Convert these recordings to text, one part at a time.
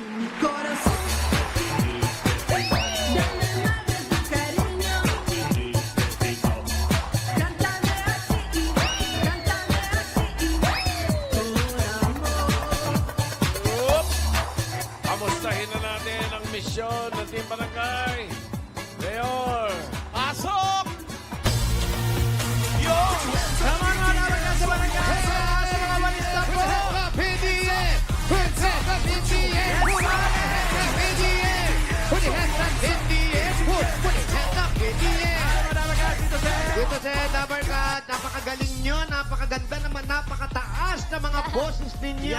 mi corazón. Dame más de tu cariño. Cántame así, cántame así. Por amor. Kamustahin na natin ang misyon ng Team Barangay. Mayor, Pasok! Yun! Sama nga naman nga sa barangay! Sa mga balista po! PDA! Prinsesa PDA! PDA! Put your hands up, PDA! Put your hands up, PDA! Dito sa Dabarkat, napakagaling nyo, napakaganda naman, napakataas na mga boses ninyo.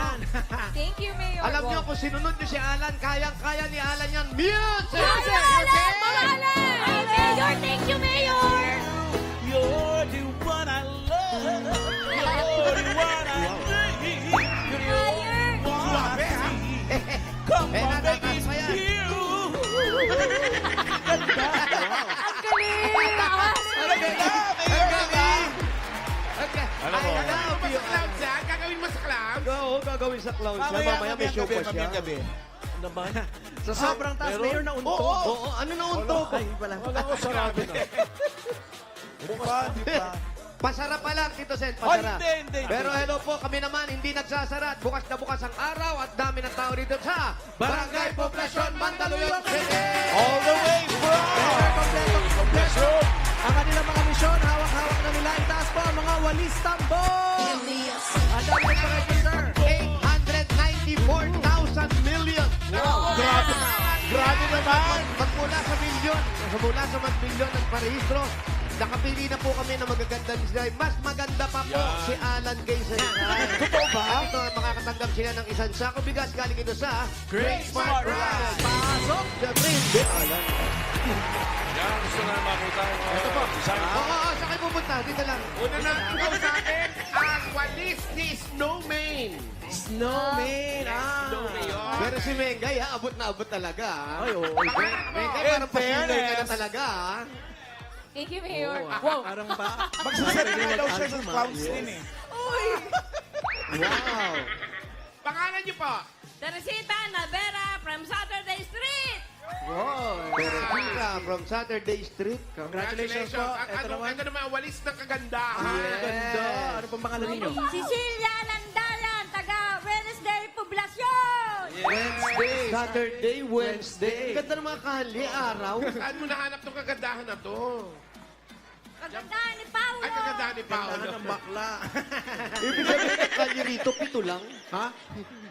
Thank you, Mayor. Alam nyo, kung sinunod nyo si Alan, kayang-kaya ni Alan yan. Music! Alan! Mga Alan! Mayor, thank you, Mayor! You're the one I love. You're the one I need. You're the Mayor! one I see. Come on, baby, it's you. Ang galing! Ang ganda, Mayor, diba? Alam mo, I love you. Gagawin mo sa cloud? Oo, gagawin sa clown siya. Mamaya may show pa siya. naman. Sa sobrang taas, Meron? Mayor, na unto. Oo, ano na unto? Ay, wala. Wala ko sarado na. Pasara pa lang, Tito Sen, Oh, pasara. hindi. Pero hello po, kami naman hindi nagsasara at bukas na bukas ang araw at dami ng tao dito sa Barangay Poblasyon, Mandaluyong City! All the way from... Kompleto. Ang kanilang mga misyon, hawak-hawak na nila. Itaas po ang mga walis tambong. Ang dami ng mga sir. 894,000 million! Grabe. Grabe naman. Magmula sa milyon, mula sa mag-milyon ng parehistro, nakapili na po kami na magaganda design. Mas maganda pa po si Alan kaysa design. Totoo ba? At ito, makakatanggap sila ng isang sako bigas galing ito sa Great Smart Rice. Pasok sa Green Bay. Alan. Yan, gusto na makita ang design. Oo, saan kayo pupunta? Dito lang. Una na ikaw sa akin, ang walis ni Snowman. Snowman. Pero si Mengay, ha? Abot na abot talaga. ha? Ay, oo. Mengay, parang pasinoy ka na talaga. ha? Thank you, Mayor. Wow. Parang ba? Magsasalita na daw siya sa clowns din eh. Wow. Pangalan niyo po? Teresita Navera from Saturday Street. Wow. Teresita from Saturday Street. Congratulations po. Ang Ito naman. ano naman, ang walis ng kagandahan. Ganda. Ano pong pangalan ninyo? Cecilia Landalan, taga Wednesday Poblacion. Wednesday. Saturday, Wednesday. Ang ganda ng mga kahali, araw. Saan mo nahanap tong kagandahan na to? Kagandahan ni Paolo. Ay, kagandahan ni Paolo. Tangan ng bakla. Ibig sabihin ng kalye rito, pito lang. Ha?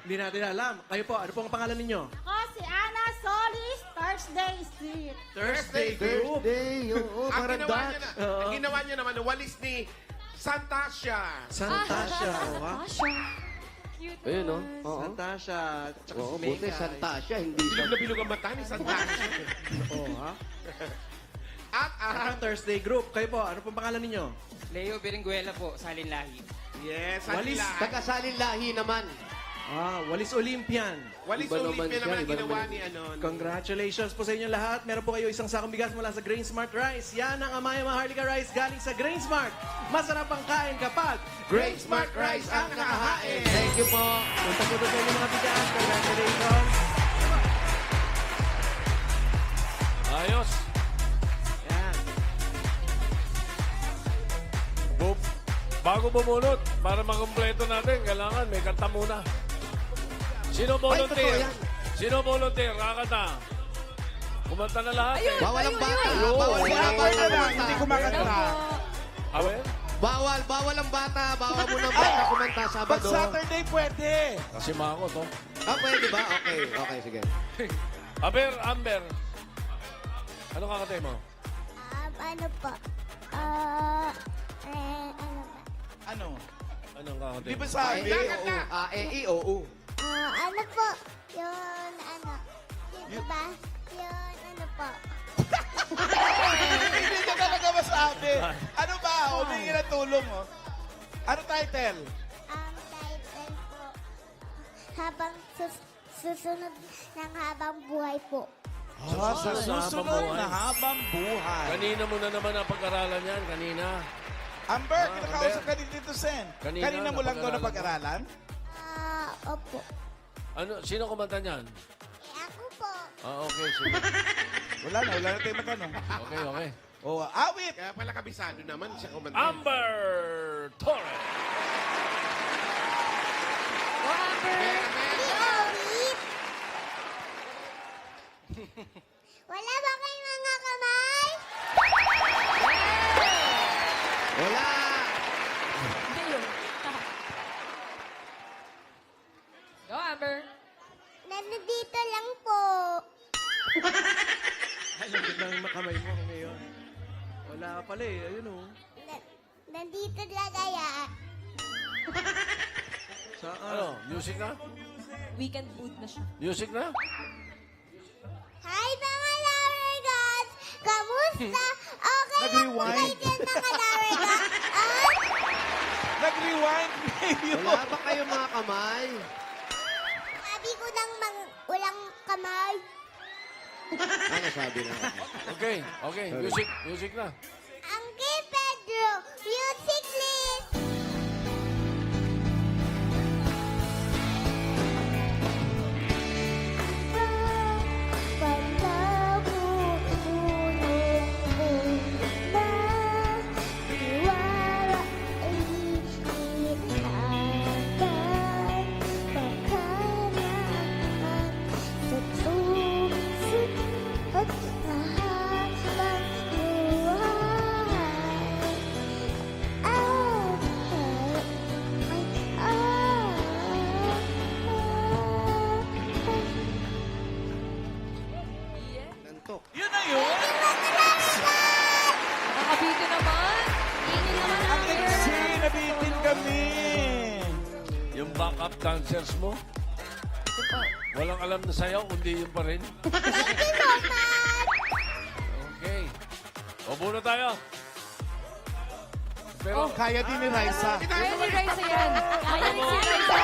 Hindi natin alam. Kayo po, ano pong pangalan ninyo? Ako si Ana Solis, Thursday Street. Thursday Group. Thursday, oo, Ang parang ginawa niya Dutch. na, ang ginawa niya naman, walis ni Santasha. Santasha. Oo, ha? Cute Ayun, no? naman. Oo. Santasha. Tsaka Oo, si buti Mega. Santa siya, hindi Bilog siya. na bilog ang mata ni Santasha. Oo, ha? At Ang Thursday Group. Kayo po, ano pong pangalan ninyo? Leo Berenguela po, Salin Lahi. yes, Walis. Walis. Tagasalin lahi naman. Walis Olympian. Walis Iba naman Olympian siya, naman ang iba ginawa naman. ni ano. Congratulations po sa inyo lahat. Meron po kayo isang sakong bigas mula sa Grain Smart Rice. Yan ang Amaya Maharlika Rice galing sa Grain Smart. Masarap ang kain kapag Great Smart Rice ang nakahain. Thank you po. punta po doon sa inyo mga bigas. Congratulations. Ayos. Yan. Bob, bago bumunot, para makumpleto natin, kailangan may kanta muna. Sino volunteer? totoo yan. Sino volunteer? Kakanta. Kumanta na lahat. eh. Bawal ang bata. ayun. Bawal Wala ang pa na lang, bata. hindi kumakanta. Awe? Bawal ang bata. Bawal mo ng bata kumanta Pag Sabado. Saturday pwede. Kasi mako to. Ah, pwede ba? Okay, okay, sige. Amber. Ano kakatay mo? Ano po? Ano ba? Ano? Anong kakatay Di mo? ba sabi? oo. A-E-I-O-U. Ano po? Yun, ano? Di ba? Yun, ano po? Hindi ka talaga masabi. Ano ba? Humingi ng tulong mo. Ano title? Title po, habang susunod ng habang buhay po. Sa Susunod na habang buhay. Kanina mo na naman ang pag-aralan yan. Kanina. Amber, kinakausap ka din dito, Sen. Kanina, Kanina mo lang to napag-aralan napag-aralan? Opo. Ano, sino kumanta niyan? Okay, sige. Wala na tayong matanong. Okay. Oh, awit! Kaya pala kabisado naman siya kumanta. Amber Torres. Di awit. Wala ba kayong mga kamay? Wala! Go, Amber. Nandito lang po. Ay, nandun lang makamay mo ngayon. Wala pala eh. Ayun oh. Nandito lang kaya. Saan? Ano? Music na? Weekend boot na siya. Music na? Hi mga Lover Gods! Kamusta? Okay lang po Nag-rewind. kayo dyan mga Lover Gods? Nag-rewind kayo. Wala ba kayong mga kamay? Sabi ko nang walang kamay. Ano sabi na? Okay. Music na. Uncle Pedro, music please! Nantok. Yun na yun. Nakabito naman. Ingin naman, Amber. Kasi nabitin kami. Yung backup dancers mo? Walang alam na sayaw, kundi yun pa rin. Okay. O, muna tayo. Pero Kaya din ni Raisa. Kaya ni Raisa yan. Kaya ni si Raisa.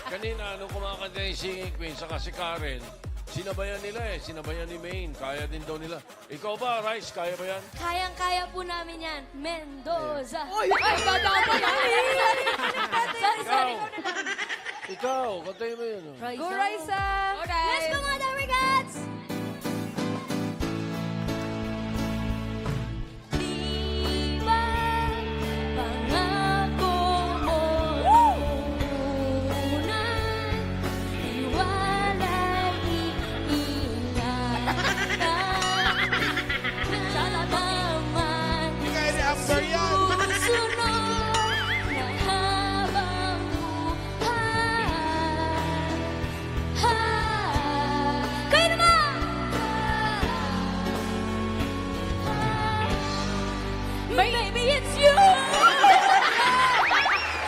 kanina, nung kumakanta yung Singing Queen, saka si Karen, sinabayan nila eh. Sinabayan ni Maine. Kaya din daw nila. Ikaw ba, Rice? Kaya ba yan? Kayang-kaya po namin yan. Mendoza. Ay, bata pa yan. Sorry. Ikaw, kantayin mo yun. Oh. Go, Raisa. Let's go, mga Lover Gods. Di ba pangako mo una, iwalay, iingatan, sa naman Kaya ni Amber yan. susunod na habang buhay. Kayo naman! Maybe it's you!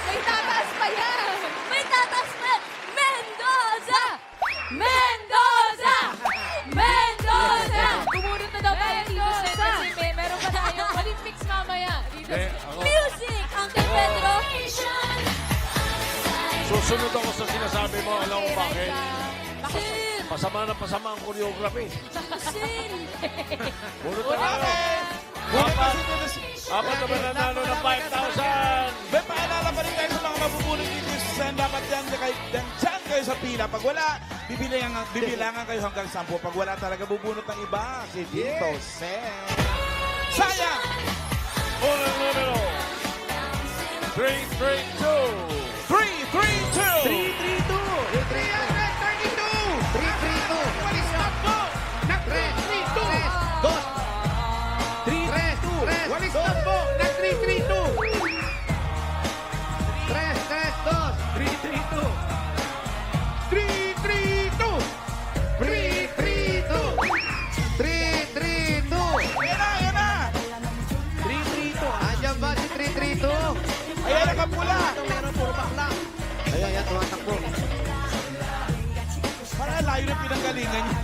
May tatas pa yan! May tatas pa! Mendoza! Mendoza! Mendoza! Kumunod na daw tayo dito sa meron pa tayong Olympics mamaya. Dito. Ako, Music! Uncle Pedro! susunod ako sa sinasabi mo. Alam mo bakit? Sin! Pasama na pasama ang choreography. Sin! Muna tayo. Apat na mananalo ng 5,000. May paalala pa rin tayo sa mga mabubulong dito sa Sen. Dapat dyan kayo sa pila. Pag wala, bibilangan kayo hanggang 10. Pag wala talaga, bubunot ng iba. Si Tito Sen. Sayang! Unang numero. 332. 332! 332! 332! Walis na po! Walis na po! Nag 332! 332! Yan na! 332! Andiyan ba si 332? Ayan ang kapula! Meron puro bakla. Ayan, tumatakbo. Parang layo na pinanggalingan niya.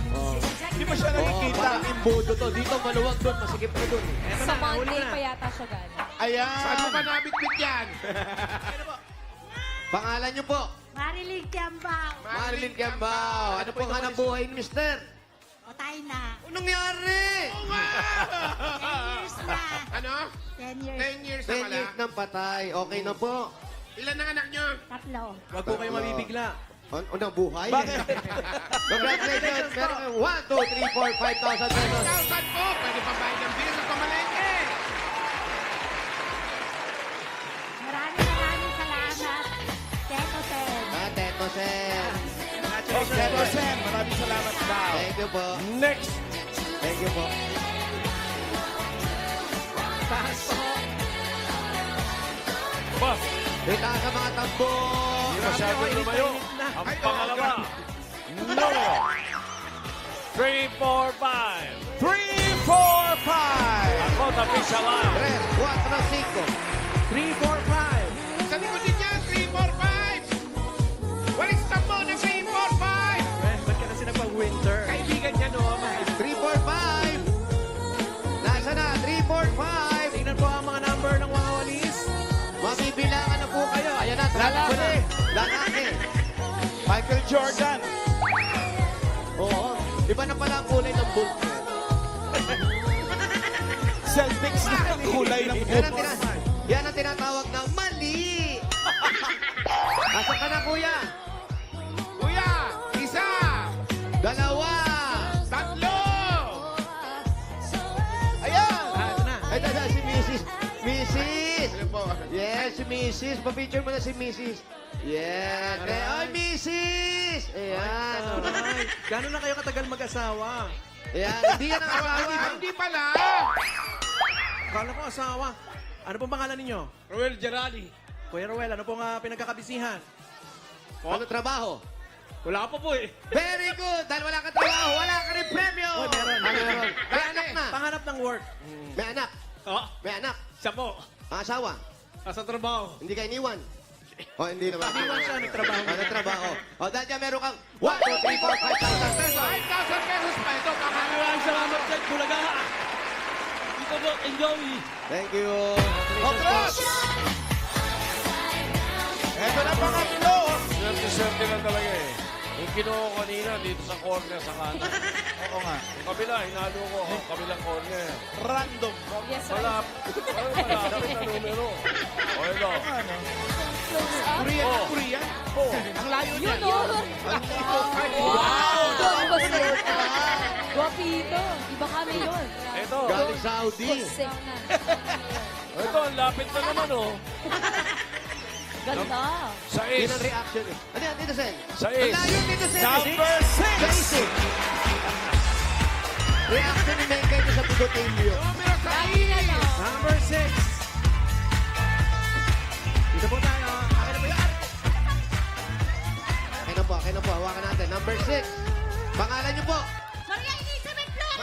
Hindi ba siya nakikita? Parang imbodo to. Dito maluwag doon, masikip na doon. Sa Monday pa yata siya gano'n. Ayan! Saan mo ba nabitbit yan? Pangalan niyo po? Marilig Tiambao. Marilyn Gambao. Ano pong hanap buhay ni Mister? Patay na. Anong nangyari? 10 years na. Ano? 10 years. 10 years ng patay. Okay na po. Ilan ang anak niyo? 3. Wag po kayo mabibigla. Unang buhay? Bakit? Congratulations! Meron kayo 1, 2, 3, 4, 5,000 pesos. 5,000 po. Pwede pa bayad ng bill sa pamalengke. Maraming salamat. Teto Sen. Teto Sen. Teto Sen, maraming salamat daw. Thank you po. Next. Thank you po. Taas po. Ba, Dito sa mga tambo. hindi masyado Grabe, lumayo. init na. Ang Ay, pangalawa. No. 3, 4, 5. 3, 4, 5. Ako, tapi siya lang. 3, 4, 5. 3, 4, 5. Sa likod din yan, 3, 4, 5. Walis tambo na 3, 4, 5. Ba't ka na sinapag-winter? Kaibigan niya, no? 3, 4, 5. Nasa na? 3, 4, 5. Tingnan po ang mga number ng mga walis. Mabibilangan na po kayo. Ayan na. Lalaki. Lalaki. Michael Jordan. Oo. Iba na pala ang kulay ng bulk. Celtics na ang kulay ng buhok. Yan ang tinatawag na mali. Asa ka na, kuya? Kuya, isa, Dalawa. tatlo. Ayan. Ito na. Ito na si Mrs. Mrs. Yes, si Mrs. Pa-picture mo na si Mrs. Yes. Ay, Mrs. Ayan. Ay, gano'n na kayo katagal mag-asawa? Ayan. Hindi yan ang asawa. Hindi pala. Kala ko asawa. Ano pong pangalan ninyo? Ruel Gerali. Kuya Ruel, ano pong pinagkakabisihan? Ano trabaho? Wala pa po eh. Very good. Dahil wala kang trabaho, wala ka rin premyo. Oy, meron. Meron. May anak na. Panganap ng work. May anak. Ah, May anak. siya po. Ang asawa. Nasa trabaho. Hindi ka iniwan. O, hindi naman. Iwan siya, nagtrabaho. Nagtrabaho. O, dahil dyan meron kang 1, 2, 3, 4, 5,000 pesos. 5,000 pesos pa ito. Maraming salamat, Ted Bulaga. Dito po, enjoy. Thank you. Otros! Ito na pangatlo. Swerte-swerte lang talaga eh. Yung kinuha ko kanina dito sa corner sa kanan. Oo nga. Yung kabila, hinalo ko. Ang kabilang corner. Random. Yes, sir. Malapit na numero. O, ito. Ano? Korean Oh. na Korean. Oh. Ang layo niya. Yun, oh. Wow! Guwapito. Iba kami yun. Ito. Galing Saudi. Consent na. Ito, ang lapit na naman oh. Ganda. Sa Yun is. ang reaction eh. Ano yan, Tito Sen? Sa Ang is. layo, Tito Sen. Number 6. Reaction ni Mengke ito sa Pigotilio. Lagi na lang. Number 6. Dito po tayo. Akin na po yan. Akin na po. Hawakan natin. Number 6. Pangalan niyo po. Maria Elizabeth Flores.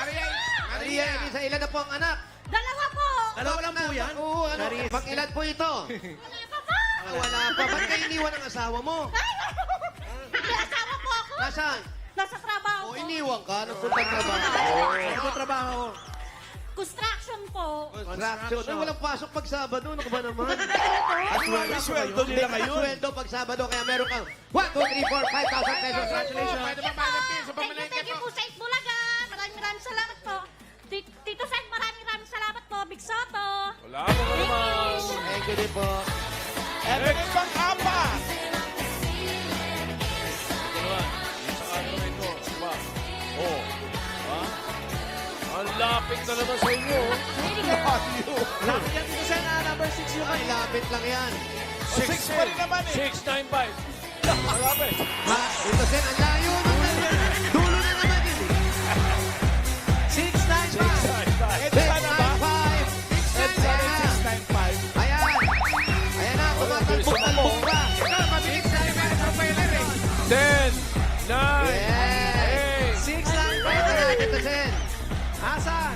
Maria Elisa, ilan na po ang anak? Dalawa po. Dalawa lang po yan. Oo, ano? Charis. Pang ilan po ito? Wala pa. Ba't kayo iniwan ang asawa mo? May asawa po ako. Nasaan? Nasa trabaho O, po. iniwan ka? Nagpunta trabaho. Ano po trabaho? Construction po. Construction. Ay, walang pasok pag Sabado. Ano ka ba naman? May sweldo nila ngayon. Sweldo pag Sabado. Kaya meron kang 1, 2, 3, 4, 5,000 pesos. Congratulations. Pwede ba bayad ng bill sa Thank pamalengke you po? po sa Itbulaga. Maraming salamat po. Tito Sen, maraming salamat po. Big Soto. Wala mo ka naman. Thank you din po. Ito na yung pang-apat. Ito naman. Yung sa kanto ito. Diba? Oh. Ha? Ang lapit na naman sa inyo. oh. Lapit yan dito sa number 6 yung Ay, lapit lang yan. 6 pa rin naman eh. 695. Malapit. Ha? Ito, Sen, ang layo naman. Dulo na naman yun eh. 695. EDSA na ba? 695. EDSA rin 695. Ayan. Ayan na, tumatalbog-talbog ka. Ito, mabilis na yung mga propeller eh. 10, 9, Yes. 695. Ito na, Tito Sen. Asan?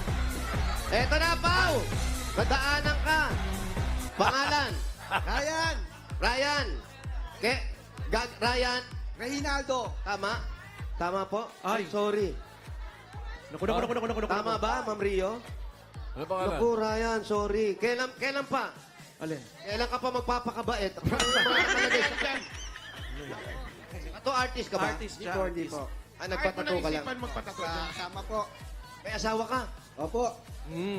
Ito na, Pao. Madaanan ka. Pangalan. Ryan. Ryan. Ryan. Reginaldo. Tama? Tama po? Ay. Sorry. Naku. Tama ba, Ma'am Rio? Ano pangalan? Naku, Ryan, sorry. Kailan pa? Alin? Kailan ka pa magpapakabait? Ato artist ka ba? Artist siya. Hindi po. Nagpatato ka lang. Tama po. May asawa ka? Opo.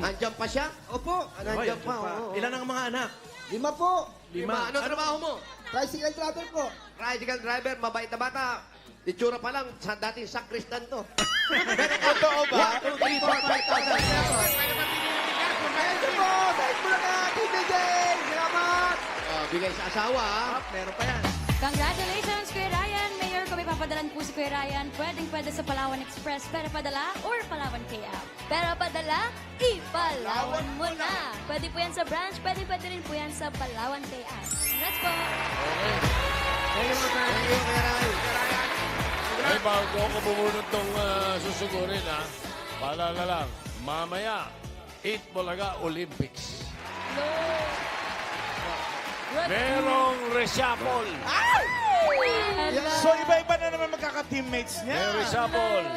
Andyan pa siya? Opo. Andyan pa, oo. Ilan ang mga anak? 5 po. 5. Ano trabaho mo? Tricycle driver po. tricycle driver, mabait na bata. Itsura pa lang, sa dating sakristan to. Totoo ba? 1, 2, 3, 4, 5,000 pesos. Thank you po! Thank you lang Tita Jane! Salamat! Bigay sa asawa, ha? Meron pa yan. Congratulations, Kuya Ryan! Mayor, kung may papadalan po si Kuya Ryan, pwede sa Palawan Express. Pero padala or Palawan KL. Pero padala, ipalawan mo na! Pwede po yan sa branch, pwede rin po yan sa Palawan KL. Let's go! Thank you, Kuya Ryan. Ay, bago ako bumunot tong susugurin, ha? Paalala lang, mamaya, 8 Bulaga Olympics. Merong reshuffle. So, iba-iba na naman magkaka-teammates niya. May reshuffle.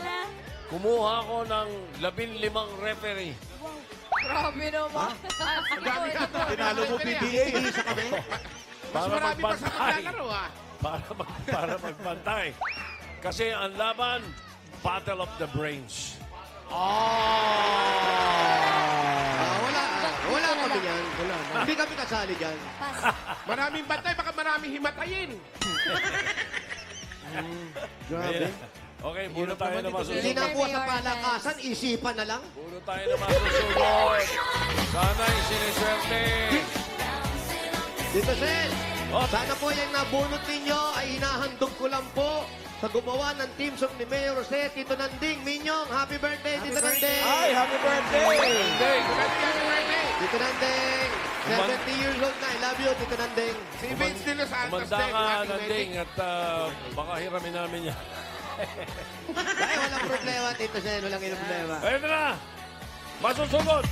Kumuha ko ng 15 referee. Grabe naman. Tinalo mo PBA. Isa kami. Para magbantay. Para magbantay. Kasi ang laban, Battle of the Brains. Wala kami yan. Hindi kami kasali dyan. Maraming bantay, baka maraming himatayin. Grabe. Okay, puno tayo na Hindi masusunod. na po sa palakasan, isipan na lang. Puno tayo na masusunod. Sana'y siniswerte. Dito, Sen. Sana po yung nabunot ninyo ay hinahandog ko lang po sa gumawa ng team song ni Mayor Jose, Tito Nanding, Minyong. Happy birthday, Tito Nanding. Ay, happy birthday! Tito Nanding. 70 years old na. I love you, Tito Nanding. Si Vince de Los Santos. Kumanda ka, Nanding, at baka hiramin namin yan. Ay, walang problema, Tito Sen. Walang problema. Ayun na! Masusunod!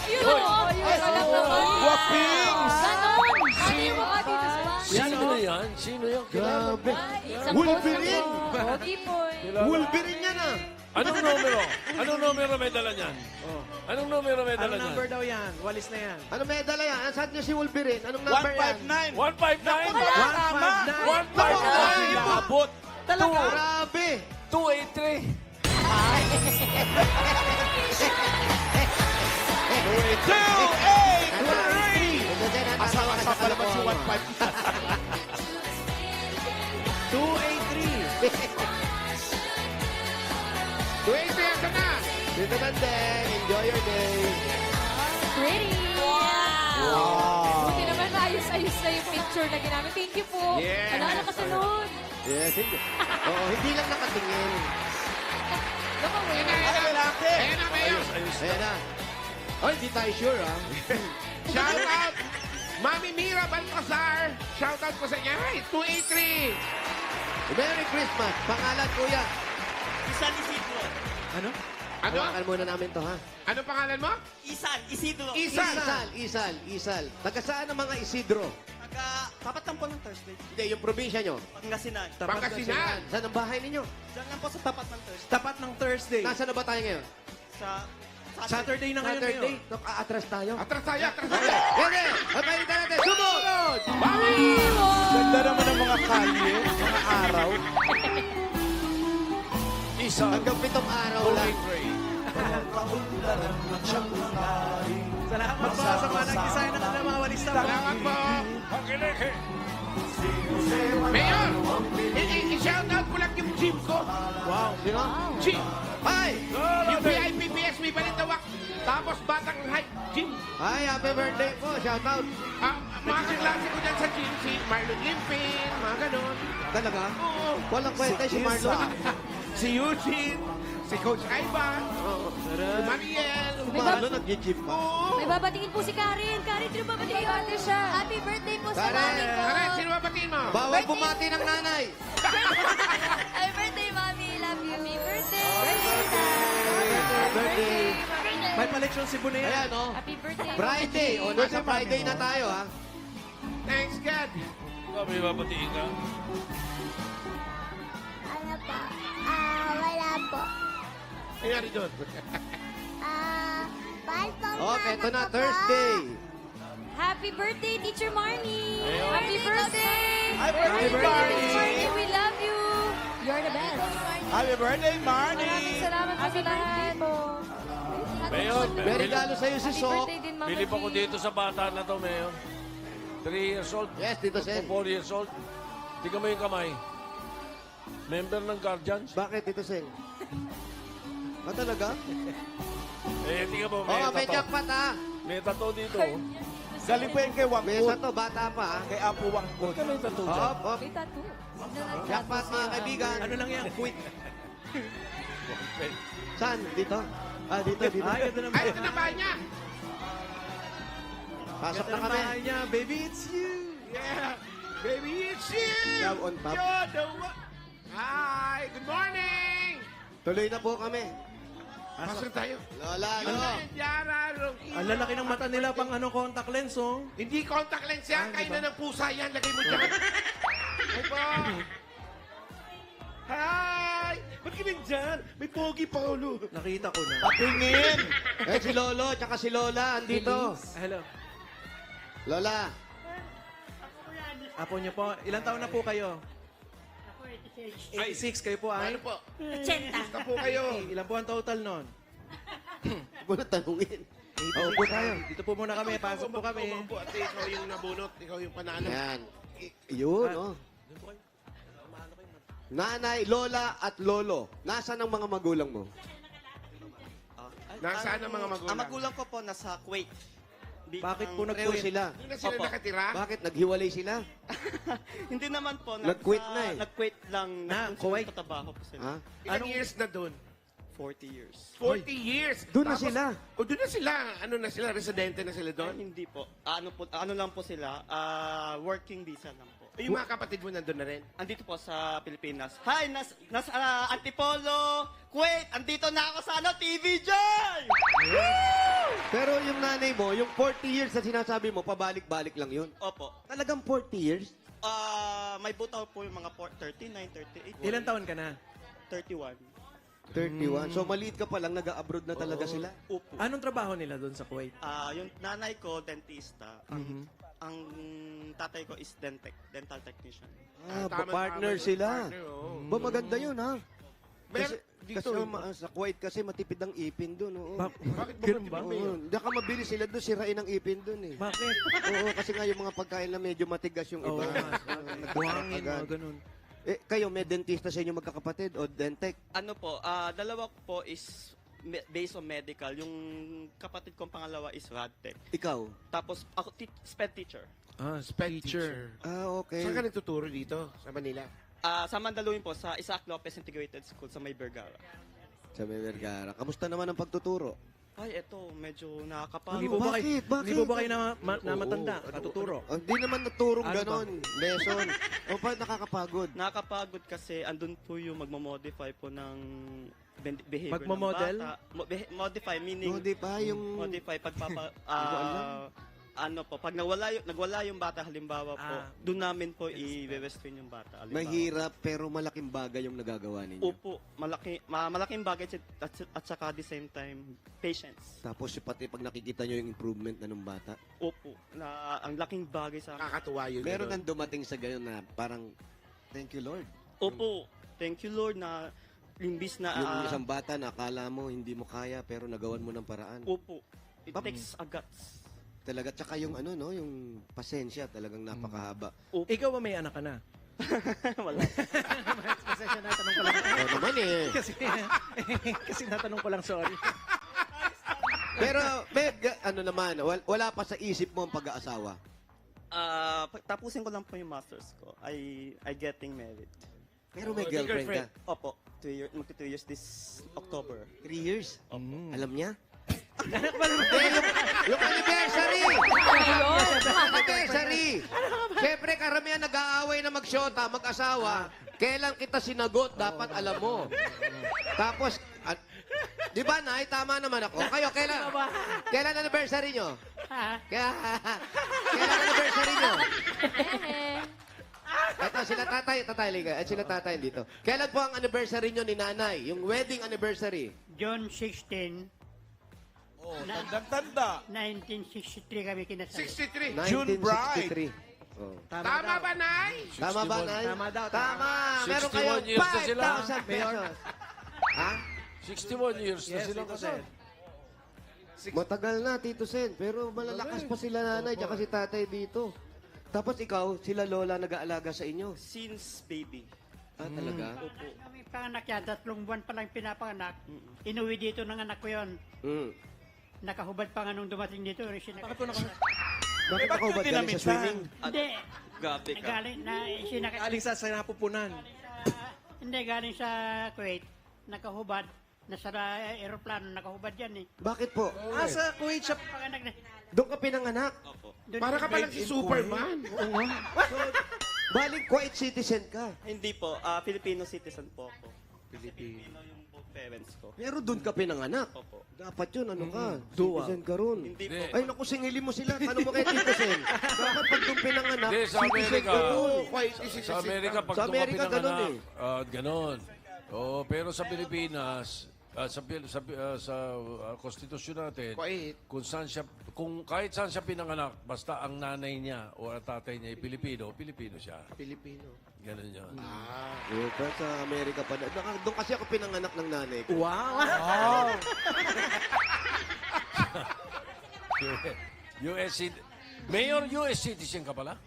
Ayun o! Wapings! Ganon! Ano yung mga dito sa bahay? Sino yan? Sino yan? Grabe. Isang Wolverine! Pogi-boy. Wolverine yan ah. Anong numero? Anong numero may dala niyan? Anong numero may dala Anong niyan? number daw yan? Walis na yan. Ano medal yan? Saan niyo si Wolverine? Anong number yan? 159. 159? 159. Abot. Grabe. 283. 283. Asa pa naman si 159. 283. 283, asa na? Tito Nandeng, enjoy your day. Pretty! Wow. Buti naman maayos-ayos na yung picture na ginamit. Thank you po. Yeah. Ano kasunod? Yes, hindi. Oo, hindi lang nakatingin. Lumawin. Ay, lalaki. Ayan na, Mayor. Ayan na. Oh, hindi tayo sure, ha? Shout out! Mami Mira Balcazar. Shout out ko sa inyo. Ay, 283. Merry Christmas. Pangalan, kuya. Ano? Hawakan muna namin to, ha? Ano pangalan mo? Isan, Isidro. Isan. Taga saan ang mga Isidro? Tapat lang po ng Thursday. Hindi, yung probinsya nyo. Pangasinan. Pangasinan. Saan ang bahay ninyo? Diyan lang po sa tapat ng Thursday. Tapat ng Thursday. Nasaan na ba tayo ngayon? Sa Saturday na ngayon, Saturday. Mayor. Naku, atras tayo. Atras tayo, atras tayo. Yan eh! Ang pahinta natin, sumod! Mami! Ganda naman ng mga kalye, mga araw. Isa. Hanggang 7 araw lang. 283. Salamat po sa mga nag-design ng mga walis na. Salamat po. Pakileke. Mayor, i-shout out ko lang yung gym ko. Wow. Sino? Gym. Hi! Yung VIP PSB Balintawak. Tapos Batang Height Gym. Hi, happy birthday po. Shout out. Mga kaklase ko dyan sa gym, si Marlon Limpin, mga ganon. Talaga? Oo. Walang kwenta si Marlon. Si Eugene, si Coach Ivan, si Mariel. Si Marlon nag-gym pa. Oo. May babatingin po si Karen. Karen, sino babatingin natin siya? Happy birthday po sa Karen. mami ko. Karen, sino babatiin mo? Bawal bumati ng nanay. Happy birthday, mami. Love you. Happy birthday. Birthday. May paleksyon si Bunea. Ayan, oh. Happy birthday. Friday. O, nasa Friday na tayo, ha? Thanks, God. May babatiin ka. Ano po? Wala po. Nangyari doon. Mahal po ang Okay, ito na, mama ko po. Thursday. Happy birthday, Teacher Marnie. Ayun. Happy birthday. Happy birthday, Marnie. Marnie, we love you. You're the best. Happy birthday, Marnie. Maraming salamat po sa lahat. Mayor, May regalo sa'yo si Happy Sok. birthday din, Mama Bilip ako G. dito sa bata na to, Mayor. 3 years old. Yes, Tito Sen. 4 years old. Tingnan mo yung kamay. Member ng Guardians. Bakit, Tito Sen? Talaga? Tingnan mo, Oo, may tattoo. jackpot ha. May tattoo dito. Galing po yan kay May Wangkut. isa to, bata pa ha. Kay Apo Wangkut. Ba't ka may tattoo dyan? Hop, hop. May tattoo. Jackpot mga kaibigan. Ano lang yan? Quit. Saan? Dito? Dito, dito. Ay, ito naman. Ay, ito na ba niya? Pasok Ito na na kami. bahay niya. Baby, it's you. Yeah. Baby, it's you. Now on top. You're the one. Hi, good morning. Tuloy na po kami. Pasok tayo. Lola, Yun no. na yung Yara, Rocky. Ang lalaki ng mata nila pang contact lens, oh. Hindi contact lens yan. Kain na ng pusa yan. Lagay mo dyan. Hi po. Hi! Ba't ka nandyan? May pogi pa ulo. Nakita ko na. Tingin! Si Lolo, tsaka si Lola, andito. Hello. Lola, Apo niyo po. Ilang taon na po kayo? 86 kayo po ay? Ano po? 80. Basta po kayo. Ilan po ang total nun? huwag mo na tanungin. Upo tayo. Dito po muna kami. Pasok po kami. Umang po at ikaw yung nabunot. Ikaw yung panalo. Yan. Yun, oh. Nanay, Lola, at Lolo. Nasaan ang mga magulang mo? Nasaan ang mga magulang? Ang magulang ko po nasa Kuwait. Bakit po Pareho nag-quit? sila. Doon na sila Opo. nakatira? Bakit? Naghiwalay sila? Hindi naman po. Nag-quit na eh. Nag-quit lang. Kuwait. Nagtatrabaho po sila. Ha? Ilang years na doon? 40 years. 40 years. Doon na Tapos- sila. O doon na sila. Ano na sila? Residente na sila Ay, doon? hindi po. Ano lang po sila. Working visa lang po. Yung mga kapatid mo nandun na rin? Andito po sa Pilipinas. Hi, nas Antipolo, Kuwait. Andito na ako sa TVJ! Pero yung nanay mo, yung 40 years na sinasabi mo, pabalik-balik lang yun. Opo. Talagang 40 years? May butaw po yung mga 39, 38. Ilan taon ka na? 31. 31. So maliit ka pa lang, nag-abroad na talaga sila. Upo. Anong trabaho nila doon sa Kuwait? Yung nanay ko, dentista. Ang tatay ko is dental technician. Partner Tama, sila. partner, oo. Ba, maganda yun, ha? Kasi, Dito, sa Kuwait kasi matipid ang ipin doon. Oo. Bakit ba Ganun ba? Oo, Hindi ka mabili sila doon, sirain ang ipin doon eh. Bakit? Oo, kasi nga yung mga pagkain na medyo matigas yung Oo, iba. buhangin, Agad. mga ganun. Kayo, may dentista sa inyo magkakapatid o dentec? Ano po, dalawa ko po is based on medical. Yung kapatid kong pangalawa is Radtech. Ikaw? Tapos ako sped teacher. Sped teacher. Okay. Saan ka nagtuturo dito? Sa Manila? Sa Mandaluyong po, sa Isaac Lopez Integrated School sa May Vergara. Sa May Vergara. Kamusta naman ang pagtuturo? Ay, eto, medyo Hindi nakakapagod. po ba Bakit? kayo, Bakit? Hindi po ba kayo na matanda, katuturo? Hindi naman naturong Ano ba? ganon. Lesson. O pa nakakapagod? Nakakapagod kasi andun po yung magmamodify po ng behavior Magmamodel? ng bata. Modify, meaning No, di ba? Yung... modify pagpapa alam. ano po pag nagwala yung bata halimbawa po doon namin po i-restrain yung bata halimbawa. Mahirap pero malaking bagay yung nagagawa ninyo. Opo, malaking bagay at saka at the same time patience. Tapos pati pag nakikita nyo yung improvement na ng bata, Opo, na ang laking bagay sa akin. Nakakatuwa yun. meron ganun. nang dumating sa gayon na parang, thank you Lord. Opo, thank you Lord na limbis na Yung isang bata na akala mo hindi mo kaya pero nagawan mo ng paraan. opo, it takes a guts. Talaga, tsaka yung ano no, yung pasensya talagang napakahaba. Opo. Ikaw ba may anak ka na? Wala. Kasi siya natanong ko lang. Oo naman eh. Kasi natanong ko lang, sorry. Pero, Meg, ano naman, wala pa sa isip mo ang pag-aasawa. Tapusin ko lang po yung masters ko. I getting married. Pero may Oh, girlfriend ka. Opo, 2 years, magti 2 years this October. 3 years? Alam niya? Anak ba naman? Yung anniversary! Anniversary! Siyempre, karamihan nag-aaway na magsyota, mag-asawa. Kailan kita sinagot, dapat alam mo. Tapos, di ba, Nay? Tama naman ako. Kayo, kailan anniversary nyo? Kailan anniversary nyo? Ito, sila tatay liga. At sila tatay dito. Kailan po ang anniversary nyo ni Nanay? Yung wedding anniversary? June 16, Oh, tanda-tanda. 1963 kami kinasal. 63. June bride. 1963. Oh. Tama ba, Nay? Tama ba, Nay? Tama daw, Tama. Meron 61 kayong years na sila. 5,000 pesos. Ha? 61 years na Yes, silang Tito kasal. Sen. Matagal na, Tito Sen. Pero malalakas pa sila nanay, tsaka si tatay dito. Tapos ikaw, sila lola nag-aalaga sa inyo. Since baby. Ah, talaga? Kami panganak yan, 3 buwan pa lang pinapanganak. Inuwi dito ng anak ko yon. Mm. Nakahubad pa nga nung dumating dito. Bakit po Bakit ako ba galing sa swimming? Hindi. Gabi ka. Galing na sinaka... Aling sa napupunan. Hindi, galing sa Kuwait. Nakahubad. Nasa aeroplano, nakahubad yan eh. Bakit po? Sa Kuwait siya. Panganak na. Doon ka pinanganak. Opo. Doon Para ka palang si Superman. Baling Kuwait citizen ka. Hindi po. Filipino citizen po ako. Filipino yung parents ko. Pero doon ka pinanganak. Opo. Dapat yun, ano ka? Duwa. Citizen ka ron. Hindi Hindi. po. Ay, naku, singilin mo sila. Tanong mo kay Tito Sen. Dapat pag doon pinanganak, Hindi, sa citizen Amerika. ka doon. Quite easy Sa Amerika, pag Sa doon ka Amerika, ganun pinanganak, ganon. Oo, pero sa Pilipinas, sa konstitusyon natin, Quite. kung kahit saan siya pinanganak, basta ang nanay niya o ang tatay niya ay Pilipino, Pilipino siya. Filipino. Ganun yun. Pero sa Amerika pa. Doon kasi ako pinanganak ng nanay ko. Wow! US citizen. Mayor, US citizen ka pala?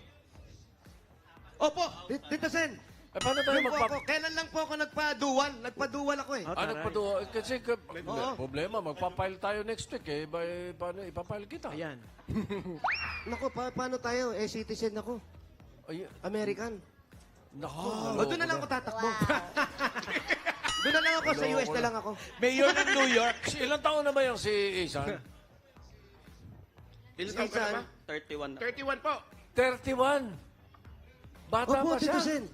Opo, Tito Sen. Eh, paano tayo Doon po ako. Kailan lang po ako nagpa-dual? Nagpa-dual ako eh. Nagpatuwa? Kasi Oo. problema, magpapile tayo next week eh. Paano ipapile kita? Ayan. Naku, paano tayo? Eh, citizen ako. Ay, American. nako. O, doon na lang ako tatakbo. Doon na lang ako, sa US na lang ako. Mayor ng New York. Ilang taon na ba yung si Isan? Ilan taon ka na ba? 31 na. 31 po. 31. Bata Opo, pa Tito siya. Sen.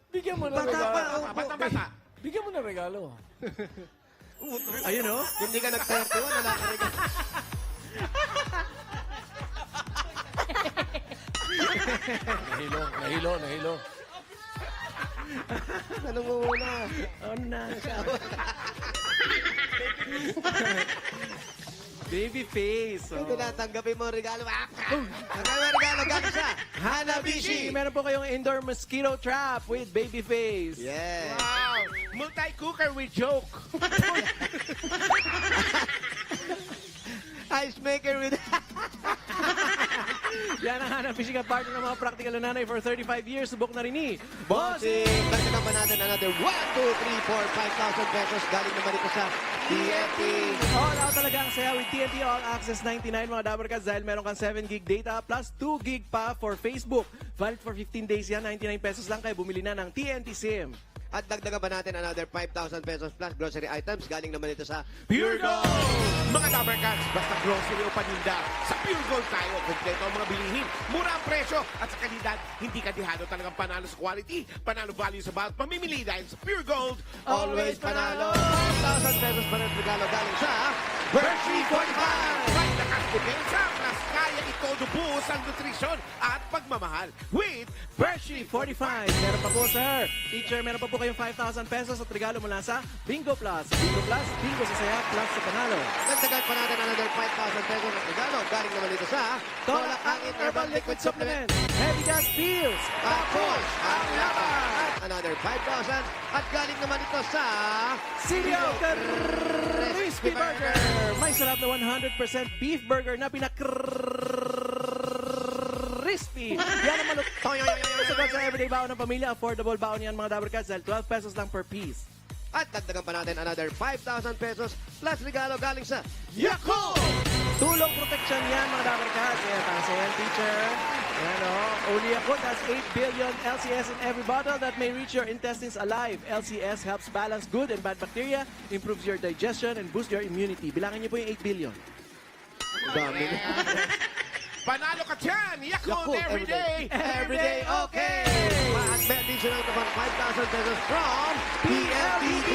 Bigyan mo na Bata regalo. pa, opo. Bata-bata. Bigyan mo na regalo. Ayun, oh. Kung hindi ka nag-31, wala ka rin. Nahilo. Anong muna? Oh, na. Baby face. Ito na, tanggapin mo ang regalo. Tanggapin mo ang regalo, galing sa Hanabishi. Meron po kayong indoor mosquito trap with baby face. Yes. Wow. Multi-cooker with joke. Ice maker with... Yan ang Hanabishi ka partner ng mga practical na nanay for 35 years. Subok na rin ni Bossing! Dagdagan pa natin another 1, 2, 3, 4, 5,000 pesos. Galing naman ito sa TNT. All out talaga ang saya with TNT All Access 99 mga Dabarcats dahil meron kang 7 gig data plus 2 gig pa for Facebook. Valid for 15 days yan, 99 pesos lang kayo bumili na ng TNT SIM. At dagdagan pa natin another 5,000 pesos plus grocery items. Galing naman ito sa Pure Gold! Mga Dabarcats, basta grocery o paninda, sa Pure Gold tayo. Kompleto ang mga bilihin, mura ang presyo, at sa kalidad, hindi kadihado talagang panalo sa quality, panalo value sa bawat pamimili dahil sa Pure Gold, always panalo. 5,000 pesos pa rin regalo galing sa Berkshire 45. Right lakas depensa, plus kaya itodo buhos ang nutrisyon at pagmamahal with Freshly 45. Meron pa po, sir. Teacher, meron pa po kayong 5,000 pesos at regalo mula sa Bingo Plus. Bingo Plus, bingo sa saya, plus sa panalo. Dagdagan pa natin another 5,000 pesos ng regalo. Galing naman ito sa Tolak Angin Herbal Liquid Supplement. Heavy Gas Pills. Tapos ang laban. At another 5,000. At galing naman ito sa Cereal Crispy Burger. May sarap na 100% beef burger na crispy. Yan ang malutong. Sagot sa everyday baon ng pamilya. Affordable baon yan mga Dabarcats dahil 12 pesos lang per piece. At dagdagan pa natin another 5,000 pesos plus regalo galing sa Yakult! Tulong protection yan mga Dabarcats. Yan, para sa yan, teacher. Yan o. Only Yakult has 8 billion LCS in every bottle that may reach your intestines alive. LCS helps balance good and bad bacteria, improves your digestion, and boosts your immunity. Bilangin niyo po yung 8 billion. dami. Panalo ka dyan! Yakult every day! Every day, okay! At may additional naman 5,000 pesos from PLDT.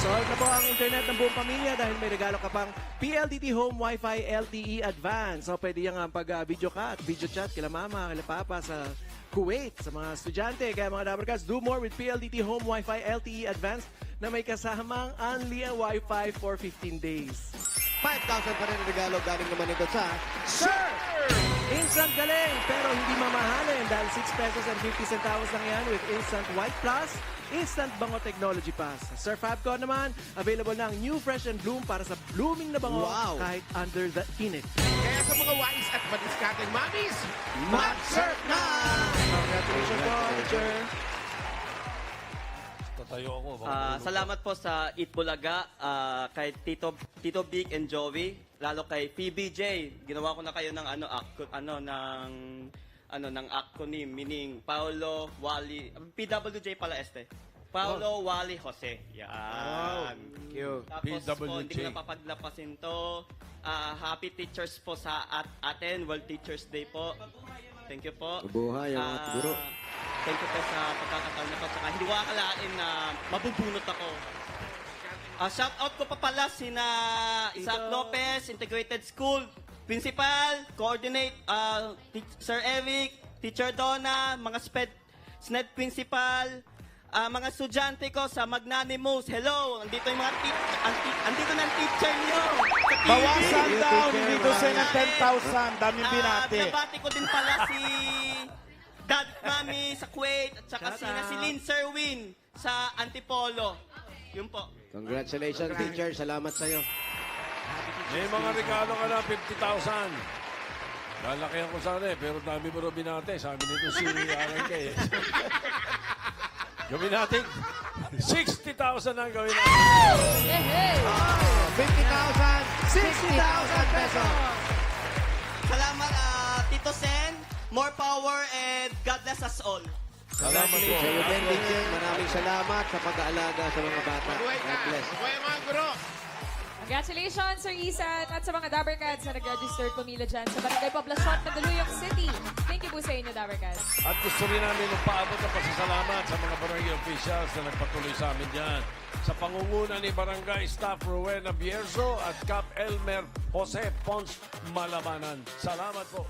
Solve na po ang internet ng buong pamilya dahil may regalo ka pang PLDT Home Wi-Fi LTE Advance. So pwede yung pag-video ka at video chat kila mama, kila papa sa Kuwait, sa mga estudyante. Kaya mga Dabarcats, do more with PLDT Home Wi-Fi LTE Advance na may kasamang unli Wi-Fi for 15 days. 5,000 pa rin ang regalo galing naman ito sa Sir! Instant galing, pero hindi mamahalin dahil 6 pesos and 50 centavos lang yan with Instant White Plus, Instant Bango Technology Pass. Sir Fabco naman, available na ang New Fresh and Bloom para sa blooming na bango kahit under the init. Kaya sa mga wais at madiskateng mamis, Mag-surf na! Congratulations po, teacher. Tatayo ako. Salamat po sa Eat Bulaga, kay Tito Big and Joey, lalo kay PBJ. Ginawa ko na kayo ng ng acronym, meaning Paolo, Wally, PWJ pala Paolo, Wally, Jose. Yan. Thank you. Tapos po, PWJ. hindi ko napapaglapasin to. Happy teachers po sa atin. World Teachers Day po. Thank you po. Mabuhay ang mga guro. Thank you po sa pagkakataon na po. Saka hindi ko akalain na mabubunot ako. Shout out ko pa pala sina Isaac Lopez, Integrated School, Principal, Coordinate, Sir Eric, Teacher Donna, mga SNED Principal, mga estudyante ko sa Magnanimous. Hello! Andito yung mga andito na ang teacher niyo. Sa TV. Bawasan daw, hindi ko sa ng 10,000. Daming binati. Binabati ko din pala si Dad Mami sa Kuwait at saka si Lynn Serwin sa Antipolo. Yun po. Congratulations, teacher. Salamat sa'yo. May mga regalo ka na 50,000. Lalakihan ko sana pero dami mo rin binate. Sabi nito si Alan Kay. Gawin natin. 60,000 ang gawin natin. Hey, hey! 50,000, 60,000 pesos. Salamat, Tito Sen. More power and God bless us all. Salamat po. Sa iyo din, teacher. Maraming salamat sa pag-aalaga sa mga bata. mabuhay ka. God bless. Mabuhay ang mga guro. Congratulations, Sir Isan, at sa mga Dabbercats na nag-registered pumila dyan sa Barangay Poblacion, Mandaluyong City. Thank you po sa inyo, Dabbercats. At gusto rin namin magpaabot ng pasasalamat sa mga barangay officials na nagpatuloy sa amin dyan. Sa pangunguna ni Barangay Staff Rowena Bierzo at Cap Elmer Jose Pons Malamanan. Salamat po.